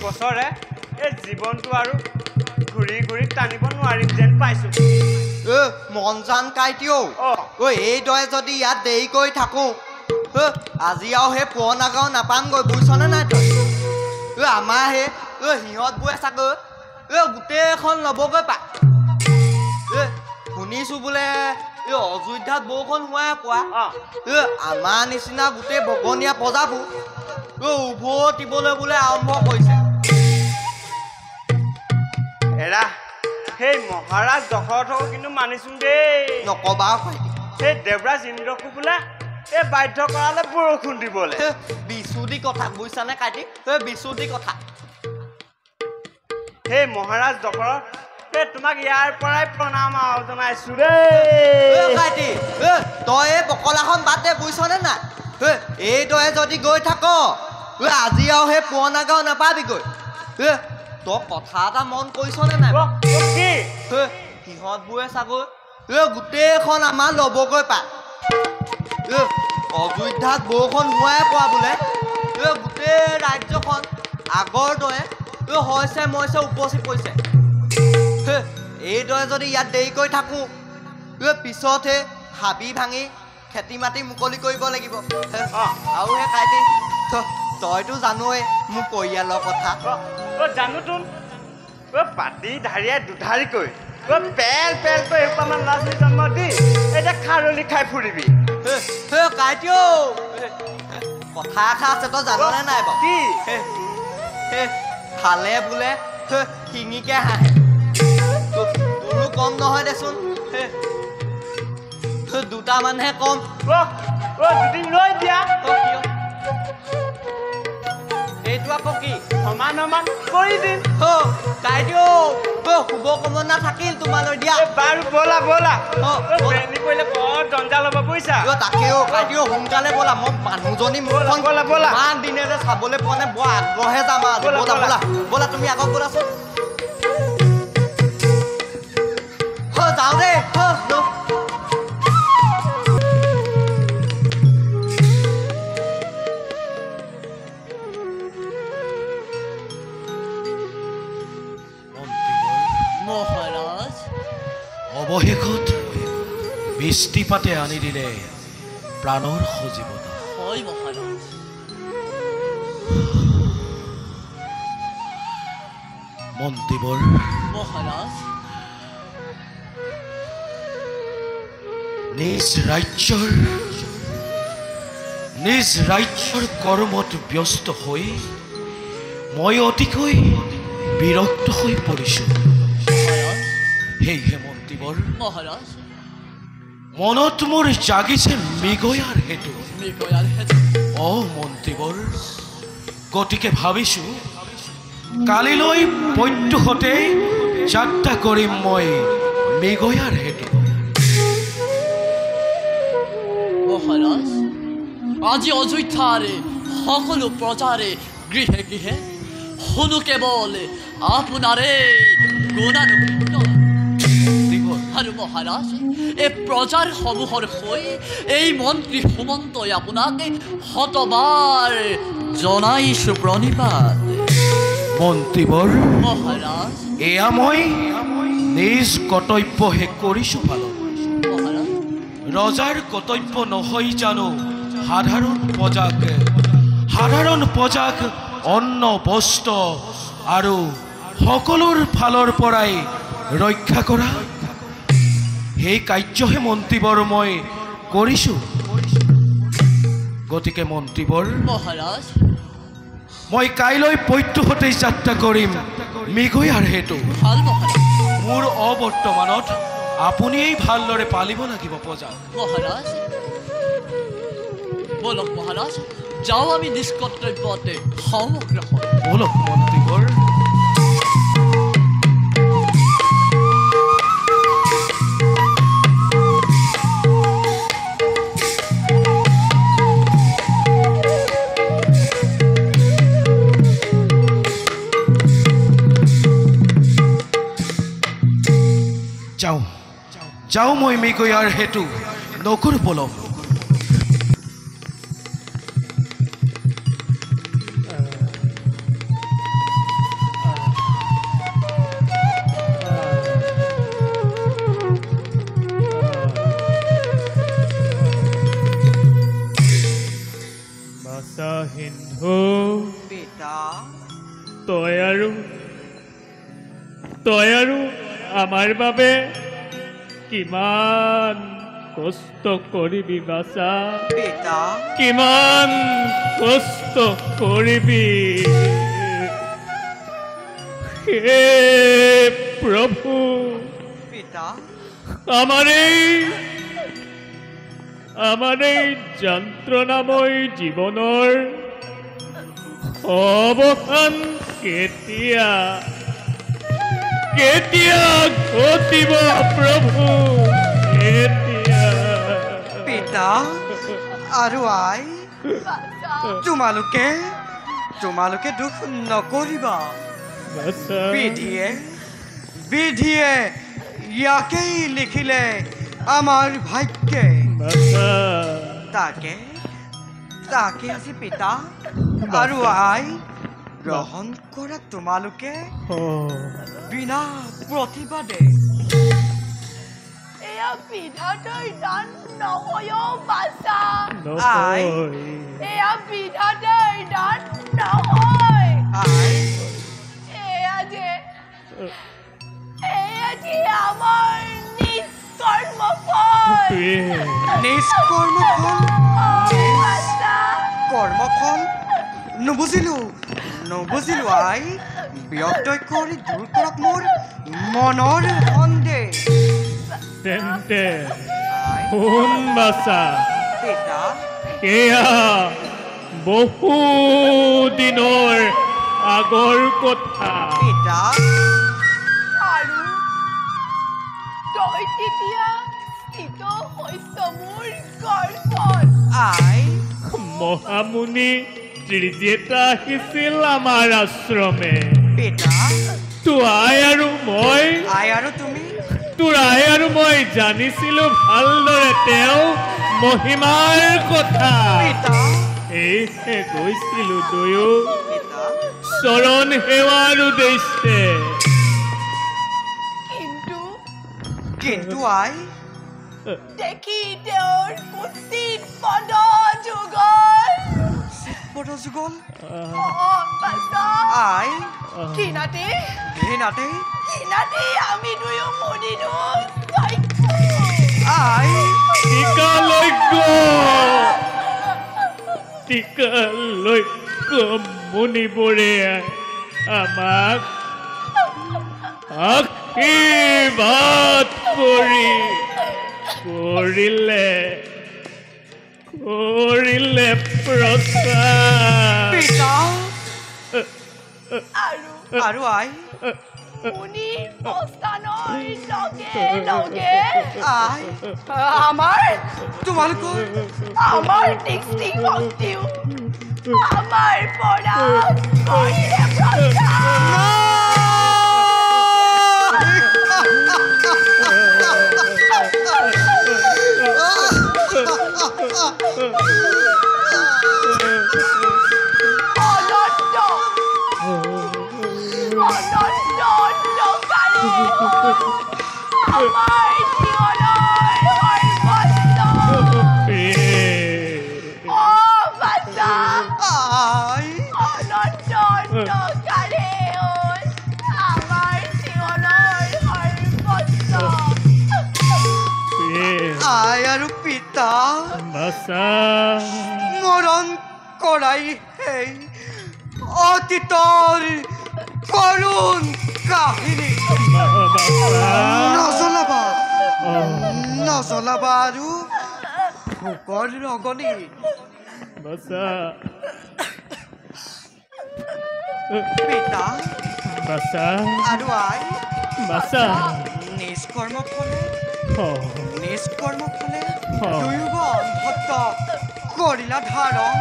বছৰে এই জীৱনটো আৰু ঘূৰি টানিব নোৱাৰিম যেন পাইছো। মন জান কাইটিও এইদৰে যদি ইয়াত দেৰি কৰি থাকোঁ আজি আৰু সেই পুৰণা গাঁও নাপামগৈ, বুজিছনে নাই তই? আমাৰ সেই সিহঁতবোৰে চাগৈ গোটেইখন ল'বগৈ পা। শুনিছো বোলে এই অযোধ্যাত বৰষুণ হোৱাই পোৱা। আমাৰ নিচিনা গোটেই ভগনীয়া প্ৰজাবোৰ উভতিবলৈ বোলে আৰম্ভ কৰিছে। এৰা সেই মহাৰাজ দশৰথক কিন্তু মানিছো দেই। নকবা সেই দেৱৰাজ ইন্দ্ৰকো বোলে এই বাধ্য কৰালে বৰষুণ দিবলৈ। বিচুদি কথা বুজিছানে কাইটি? বিচুদি কথা। সেই মহাৰাজ দশৰথ তোমাক ইয়াৰ পৰাই প্ৰণাম জনাইছো দেই। কাইটি তই এই বকলাখন বাদ দে, বুজিছনে নাই? এইদৰে যদি গৈ থাক আজি আৰু সেই পুৰণা গাঁও নাপাবিগৈ। তই কথা এটা মন কৰিছনে নাই? সিহঁতবোৰে চাগৈ গোটেইখন আমাৰ ল'বগৈ পা। অযোধ্যাত বৰষুণ হোৱাই পোৱা বোলে গোটেই ৰাজ্যখন আগৰ দৰে হৈছে মইছে উপচি পৰিছে। এইদৰে যদি ইয়াত দেৰি কৰি থাকোঁ পিছতহে হাবি ভাঙি খেতি মাটি মুকলি কৰিব লাগিব। আৰু সেই কাইটি তইতো জানোৱে মোৰ পৰিয়ালৰ কথা জানো তোন পাতি ধাৰিয়াই দুধাৰিকৈ পেল পেলকৈ এসোপামান ল'ৰা ছোৱালী জন্ম দি এতিয়া খাৰলি খাই ফুৰিবি কাইটিও কথা এষাৰ আছে তই জাননে নাই বাৰু কি খালে বোলে শিঙিকে হাঁহে তোৰো কম নহয় দেচোন দুটা মানুহে কম দুদিন লৈ দিয়া এইটো আকৌ কি সমান সমান কৰি দিম কাইটিও শুভ কামনা থাকিল তোমালৈ দিয়া বাৰু ব'লা ব'লা কৰিলে বৰ জঞ্জাল হ'ব বুজিছা তাকেও কাইটিও সোনকালে ব'লা মই মানুহজনী মুখখন ব'লা ব'লা ইমান দিনে যে চাবলৈ পোৱা নাই বৰ আগ্ৰহে যাম ব'লা ব'লা ব'লা তুমি আগত ব'লাচোন যাওঁ দেই মহাৰাজ অৱশেষত বৃষ্টিপাতে আনি দিলে প্ৰাণৰ সজীৱতা হয় মহাৰাজ মন্ত্ৰীবৰ মহাৰাজ নিজ ৰাজ্যৰ কৰ্মত ব্যস্ত হৈ মই অতিকৈ বিৰক্ত হৈ পৰিছোঁ সেয়েহে মন্ত্ৰীবৰ মহাৰাজ মনত মোৰ জাগিছে মৃগয়াৰ হেতু মন্ত্ৰীবৰ গতিকে ভাবিছোঁ কালিলৈ প্ৰত্যুহতে যাত্ৰা কৰিম মই মৃগয়াৰ হেতু মহাৰাজ আজি অযোধ্যাৰে সকলো প্ৰজাৰে গৃহে গৃহে শুনো কেৱল আপোনাৰে গুণানুকীৰ্তন আৰু মহাৰাজ এই প্ৰজাৰ সমূহৰ হৈ এই মন্ত্ৰী সুমন্তই আপোনাক শতবাৰ জনাইছো প্ৰণিপাত মন্ত্ৰীবৰ মহাৰাজ এয়া মই নিজ কৰ্তব্যহে কৰিছোঁ পালন মহাৰাজ ৰজাৰ কৰ্তব্য নহয় জানো সাধাৰণ প্ৰজাক অন্ন বস্ত্ৰ আৰু সকলোৰ ফালৰ পৰাই ৰক্ষা কৰা সেই কাৰ্যহে মন্ত্ৰীবৰ মই কৰিছোঁ গতিকে মন্ত্ৰীবৰ মহাৰাজ মই কাইলৈ প্ৰত্যুহতে যাত্ৰা কৰিম মৃগয়াৰ হেতু ভাল মহাৰাজ মোৰ অবৰ্তমানত আপুনিয়েই ভালদৰে পালিব লাগিব প্ৰজা মহাৰাজ বলক মহাৰাজ যাওঁ আমি নিজ কৰ্তব্যতে সমগ্ৰ বলক মন্ত্ৰীবৰ যাওঁ মই মৃগয়াৰ হেতু নকৰোঁ পলম সিন্ধু তই আৰু আমাৰ বাবে কিমান কষ্ট কৰিবি বাচা কিমান কষ্ট কৰিবি হে প্ৰভু আমাৰ এই যন্ত্ৰণাময় জীৱনৰ অৱসান কেতিয়া ঘটিব প্ৰভু কেতিয়া পিতা আৰু আই তোমালোকে দুখ নকৰিবা বিধিয়ে ইয়াকেই লিখিলে আমাৰ ভাগ্যে তাকে আজি পিতা আৰু আই গ্ৰহণ কৰা তোমালোকে বিনা প্ৰতিবাদে এয়া বিধাতাৰ দান নহয় বাছা নহয় এয়া বিধাতাৰ দান নহয় এয়া যে আমাৰ নিষ্কৰ্মফল কৰ্মফল নুবুজিলো আই ব্যক্তই কৰি দূৰ কৰক মোৰ মনৰ সন্দেহ তেন্তে শুন বাছা পিতা এয়া বহু দিনৰ আগৰ কথা পিতা আৰু তই তেতিয়া স্থিত হৈছ মোৰ গৰ্ভত আই মহামুনি ত্ৰিজেতা আহিছিল আমাৰ আশ্ৰমে পিতা তোৰ আই আৰু মই আই আৰু তুমি তোৰ আই আৰু মই জানিছিলো ভালদৰে তেওঁ মহিমাৰ কথা পিতা এইহে গৈছিলো দুয়ো পিতা চৰণ সেৱাৰ উদ্দেশ্যে কিন্তু আই দেখি তেওঁৰ কুচিত পদ যুগল আই কিনাতে আমি দুয়ো মুনিলো আই টিকালৈক মুনিবোৰে আমাক আশীৰ্বাদ কৰিলে প্ৰচাৰ আৰু আই মুনিৰ প্ৰস্থানৰ লগে লগে আই আমাৰ তোমালোকৰ দৃষ্টিভংগীও আমাৰ পৰা কৰিলে প্ৰচাৰ আই আৰু পিতা মৰণ কৰাই সেই অতীতৰ কৰুণ কাহিনী নজলাবা আৰু ভোকৰ ৰগনি পিতা আৰু আই নিষ্কৰ্ম ফলে দুয়োগ অন্ধত্ব কৰিলা ধাৰণ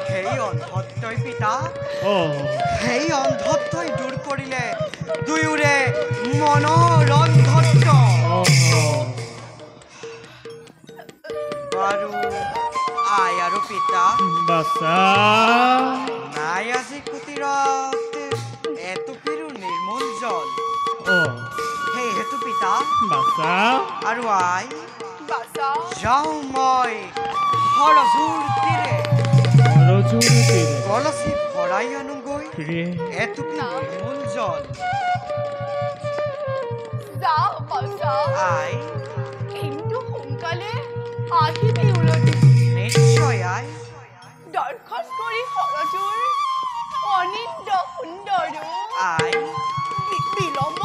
সেই অন্ধত্বই পিতা সেই অন্ধত্বই দূৰ কৰিলে দুয়োৰে মনৰ অন্ধত্ব আৰু আই আৰু পিতা নাই আজি কুটিৰত এটুপিৰো নিৰ্মল জল সেই হেতু পিতা আৰু আই যাওঁ মই সৰজুৰ তীৰে কলচি ভৰাই আনোগৈ এটুপি নিৰ্মল জল আই কিন্তু সোনকালে আহিবি উলটি নিশ্চয় আই দৰ্শন কৰি সৰজুৰ অনিন্দ সুন্দৰ আই বিলম্ব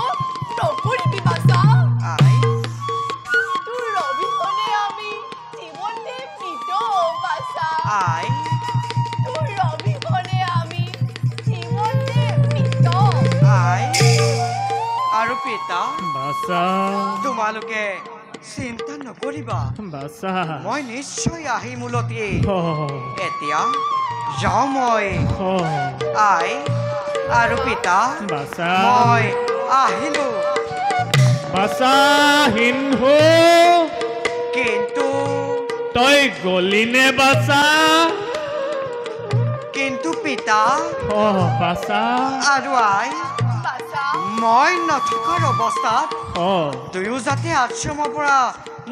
নকৰিবি বাছা আই তোৰ অবিহনে আমি জীৱনতে মৃত বাছা আই তোৰ অবিহনে আমি জীৱনতে মৃত আই আৰু পিতা তোমালোকে চিন্তা নকৰিবা মই নিশ্চয় আহিম উলটি এতিয়া যাওঁ মই আই আৰু পিতা মই আহিলো কিন্তু তই গলিনে কিন্তু পিতা বাছা আৰু আই মই নথকাৰ অৱস্থাত অ দুয়ো যাতে আশ্ৰমৰ পৰা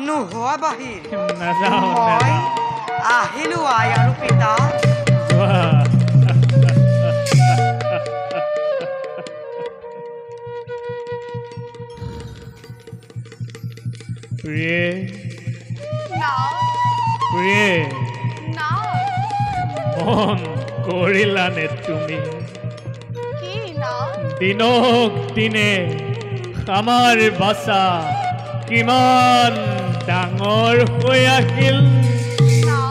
নোহোৱা বাহিৰ নাযাওঁ মই আহিলো আই আৰু পিতা প্ৰিয়ে না প্ৰিয়ে না মন কৰিলানে তুমি কি না দিনক দিনে আমাৰ বাচা কিমান ডাঙৰ হৈ আহিল না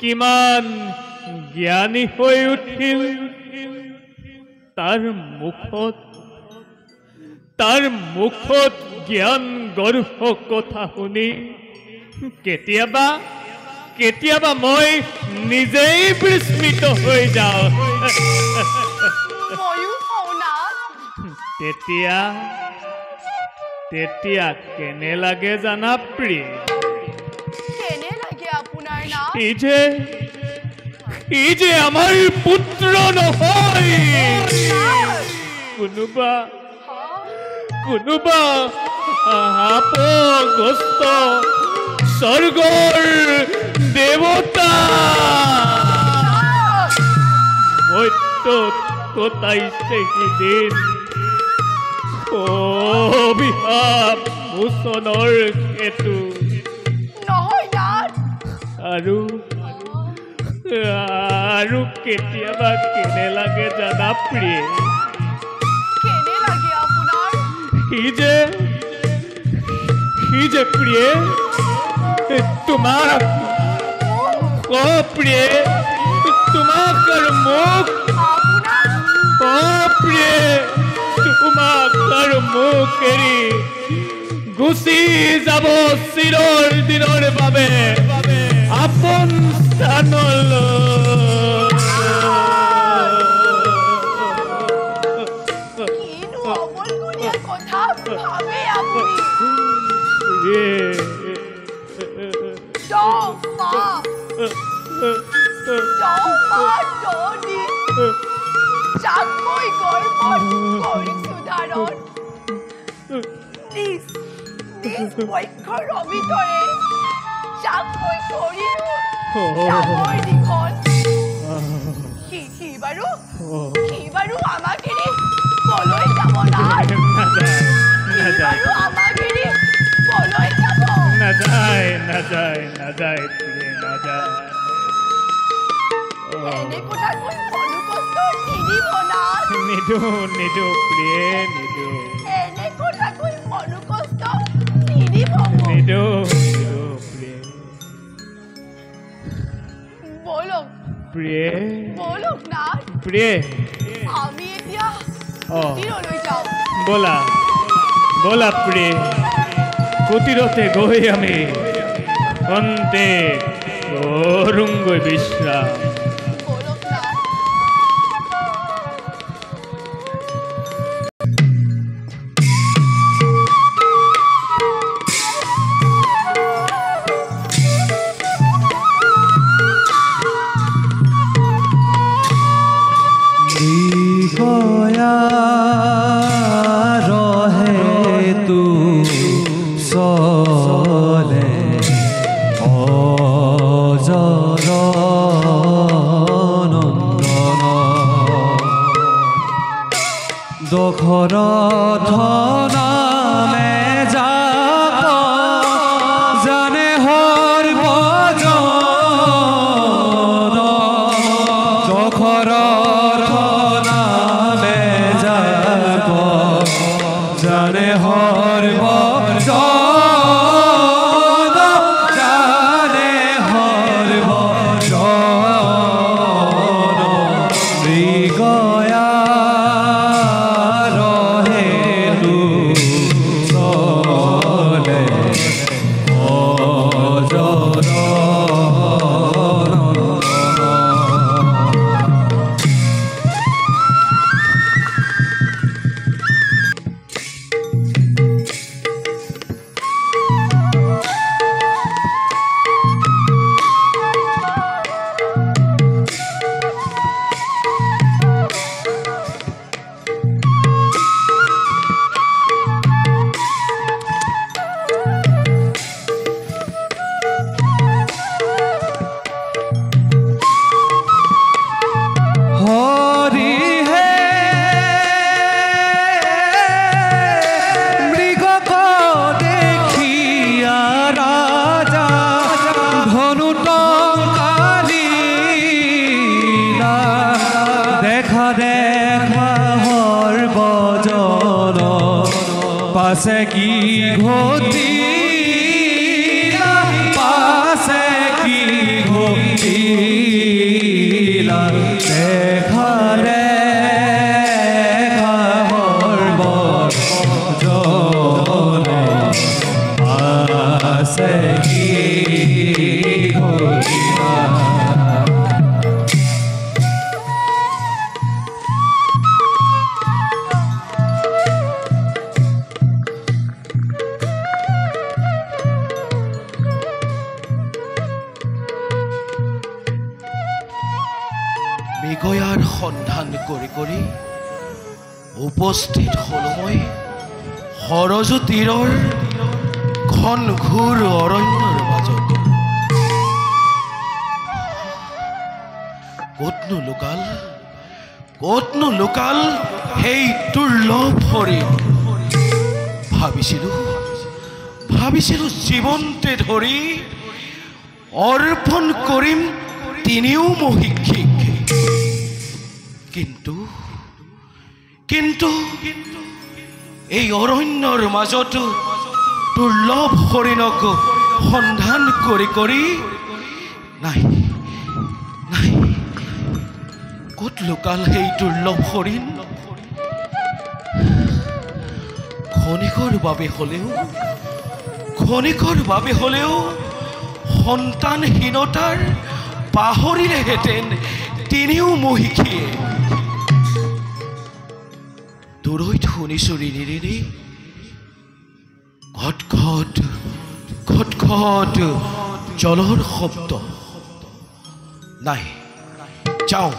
কিমান জ্ঞানী হৈ উঠিল তাৰ মুখত জ্ঞান গৰ্ভ কথা শুনি কেতিয়াবা মই নিজেই বিস্মিত হৈ যাওঁ ময়ো হওঁ না তেতিয়া কেনে লাগে জানা প্ৰিয় কেনে লাগে আপোনাৰ না ই যে আমাৰ পুত্ৰ নহয় কোনোবা আপগ্ৰস্ত স্বৰ্গৰ দেৱতা মৰ্ত্যত কটাইছে সিদিন অভিশাপ মোচনৰ হেতু নহয় না আৰু কেতিয়াবা কেনে লাগে জানা প্ৰিয়ে কেনে লাগে আপোনাৰ সি যে প্ৰিয়ে তোমাক প্ৰিয়ে তোমাক আৰু মোক প্ৰিয়ে তোমাক আৰু মোক এৰি গুচি যাব চিৰৰ দিনৰ বাবে আপন অবলগুলিয়া কথা ভাবে আপনি চাকই গৰ্বত কৰিছো ধাৰণ নিজ পক্ষৰ অভিতৰে চাকই কৰিলো চাকৰ দিশত সি বাৰু আমাক এৰি কলৈ যাব নাই বাৰু আমাক এৰি কলৈ যাব নাযায় এনে কথা কৈ মনো কষ্ট নিদিব না নিদো প্ৰিয়ে নিদো এনে কথা কৈ মনো কষ্ট নিদিব নিদো প্ৰিয়ে বলক প্ৰিয়ে বলক না প্ৰিয়ে আমি এতিয়া কুটিৰলৈ যাওঁ বলা প্ৰিয়ে কুটিৰতে গৈ আমি অন্তে কৰোঁগৈ বিশ্ৰাম বলক না गया रहे तू सले अजर नंदन दशरथ नामे जाप जाने हर भजन दशरथ नामे जाप जाने हर भजन जाने हर भजन मृगया रहे तू सले अजर দেখা দেখা সৰ্বজন পাছে কি ঘটিলা পাছে কি ঘটিলা দেখা দেখা সৰ্বজন পাছে কি ঘটিলা মৃগয়াৰ সন্ধান কৰি কৰি উপস্থিত হলো মই সৰজু তীৰৰ ঘন ঘোৰ অৰণ্যৰ মাজত। ক'তনো লোকাল সেই দুৰ্লভ হৰিণ। ভাবিছিলো জীৱন্তে ধৰি অৰ্পণ কৰিম তিনিও মহিষীক। কিন্তু এই অৰণ্যৰ মাজত দুৰ্লভ হৰিণক সন্ধান কৰি কৰি নাই ক'ত লোকাল সেই দুৰ্লভ হৰিণ। ক্ষণিকৰ বাবে হলেও সন্তানহীনতাৰ পাহৰিলেহেঁতেন তিনিও মহিষীয়ে। দূৰৈত শুনিছো ৰিণি ঘট ঘট জলৰ শব্দ। নাই যাওঁ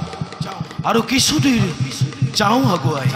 আৰু কিছুদূৰ যাওঁ আগুৱাই।